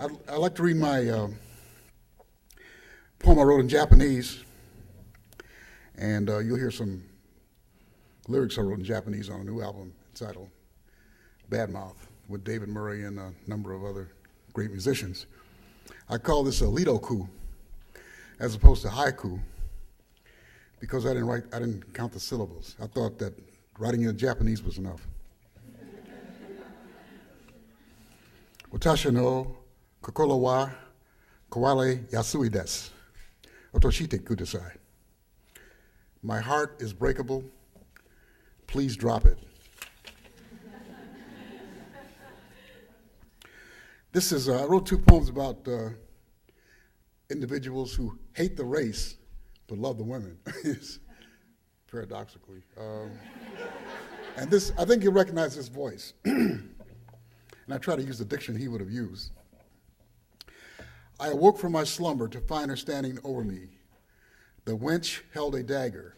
I'd like to read my poem I wrote in Japanese, and you'll hear some lyrics I wrote in Japanese on a new album entitled Badmouth with David Murray and a number of other great musicians. I call this a Litquake as opposed to haiku because I didn't count the syllables. I thought that writing in Japanese was enough. Watashi no kokoro wa kaware yasui desu. Otoshite kudasai. My heart is breakable. Please drop it. I wrote two poems about individuals who hate the race but love the women, paradoxically. And this, I think you'll recognize this voice. And I try to use the diction he would have used. I awoke from my slumber to find her standing over me. The wench held a dagger.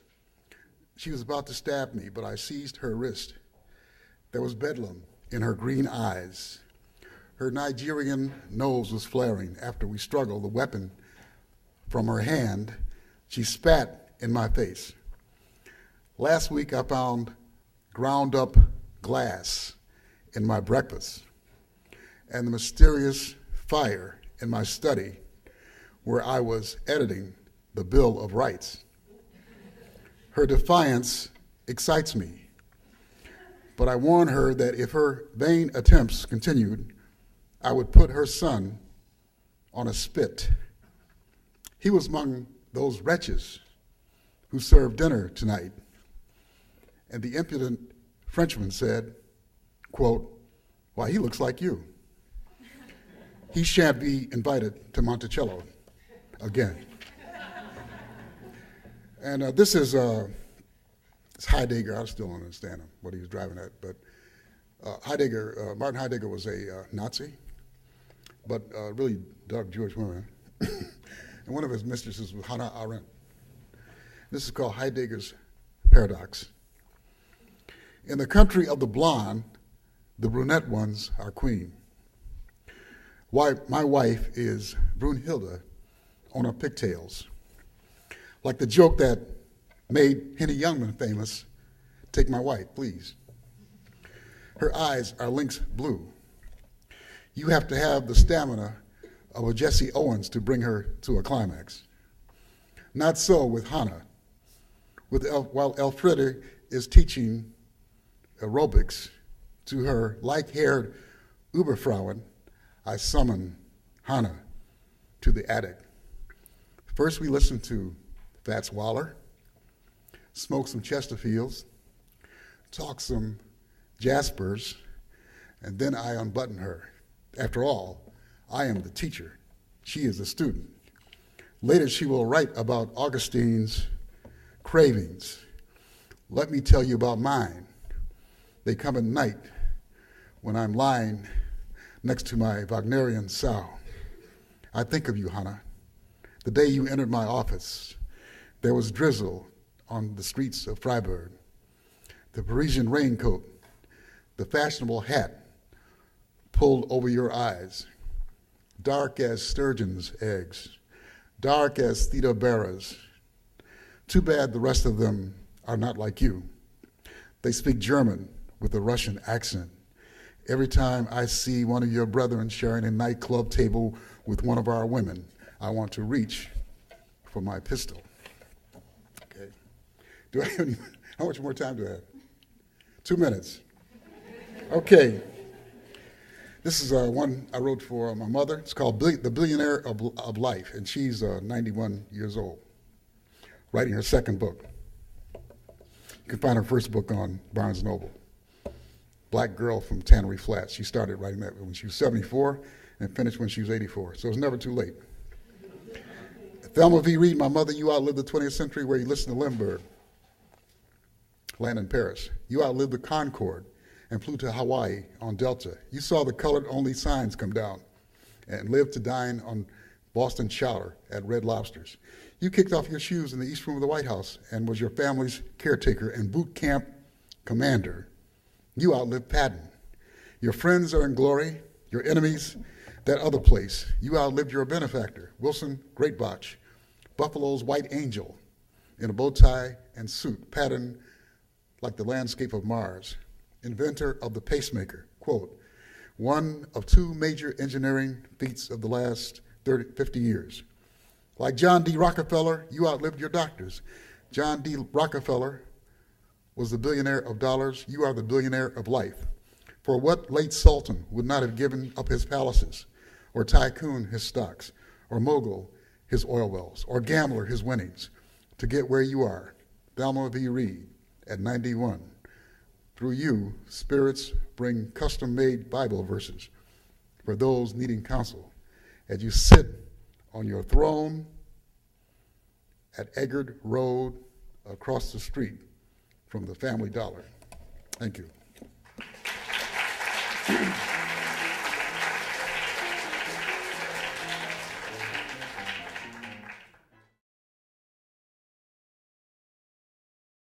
She was about to stab me, but I seized her wrist. There was bedlam in her green eyes. Her Nigerian nose was flaring. After we struggled, the weapon from her hand, she spat in my face. Last week I found ground up glass in my breakfast and the mysterious fire in my study where I was editing the Bill of Rights. Her defiance excites me, but I warn her that if her vain attempts continued, I would put her son on a spit. He was among those wretches who served dinner tonight, and the impudent Frenchman said, quote, "Why, he looks like you. He shan't be invited to Monticello again." And this is Heidegger. I still don't understand him, what he was driving at. But Martin Heidegger was a Nazi, but really dug Jewish women. And one of his mistresses was Hannah Arendt. This is called Heidegger's Paradox. In the country of the blonde, the brunette ones are queen. My wife is Brunhilde on her pigtails. Like the joke that made Henny Youngman famous, "Take my wife, please." Her eyes are lynx blue. You have to have the stamina of a Jesse Owens to bring her to a climax. Not so with Hannah. While Elfriede is teaching aerobics to her light-haired Uberfrauen, I summon Hannah to the attic. First we listen to Fats Waller, smoke some Chesterfields, talk some Jaspers, and then I unbutton her. After all, I am the teacher. She is the student. Later she will write about Augustine's cravings. Let me tell you about mine. They come at night when I'm lying next to my Wagnerian sow. I think of you, Hannah. The day you entered my office, there was drizzle on the streets of Freiburg. The Parisian raincoat, the fashionable hat pulled over your eyes, dark as sturgeon's eggs, dark as Theta Bera's. Too bad the rest of them are not like you. They speak German with a Russian accent. Every time I see one of your brethren sharing a nightclub table with one of our women, I want to reach for my pistol. Okay. Do I have any, how much more time do I have? 2 minutes. Okay. This is one I wrote for my mother. It's called The Billionaire of Life, and she's 91 years old, writing her second book. You can find her first book on Barnes & Noble. Black girl from Tannery Flats. She started writing that when she was 74 and finished when she was 84, so it's never too late. Thelma V. Reed, my mother, you outlived the 20th century where you listened to Lindbergh, Land in Paris. You outlived the Concorde and flew to Hawaii on Delta. You saw the colored-only signs come down and lived to dine on Boston chowder at Red Lobster's. You kicked off your shoes in the East Room of the White House and was your family's caretaker and boot camp commander. You outlived Patton. Your friends are in glory. Your enemies, That other place, you outlived your benefactor, Wilson Greatbotch, Buffalo's white angel, in a bow tie and suit patterned like the landscape of Mars, inventor of the pacemaker, quote, one of two major engineering feats of the last 50 years. Like John D. Rockefeller, you outlived your doctors. John D. Rockefeller was the billionaire of dollars. You are the billionaire of life. For what late sultan would not have given up his palaces, or tycoon his stocks, or mogul his oil wells, or gambler his winnings, to get where you are? Thelma V. Reed at 91. Through you, spirits bring custom-made Bible verses for those needing counsel as you sit on your throne at Eggard Road across the street from the Family Dollar. Thank you.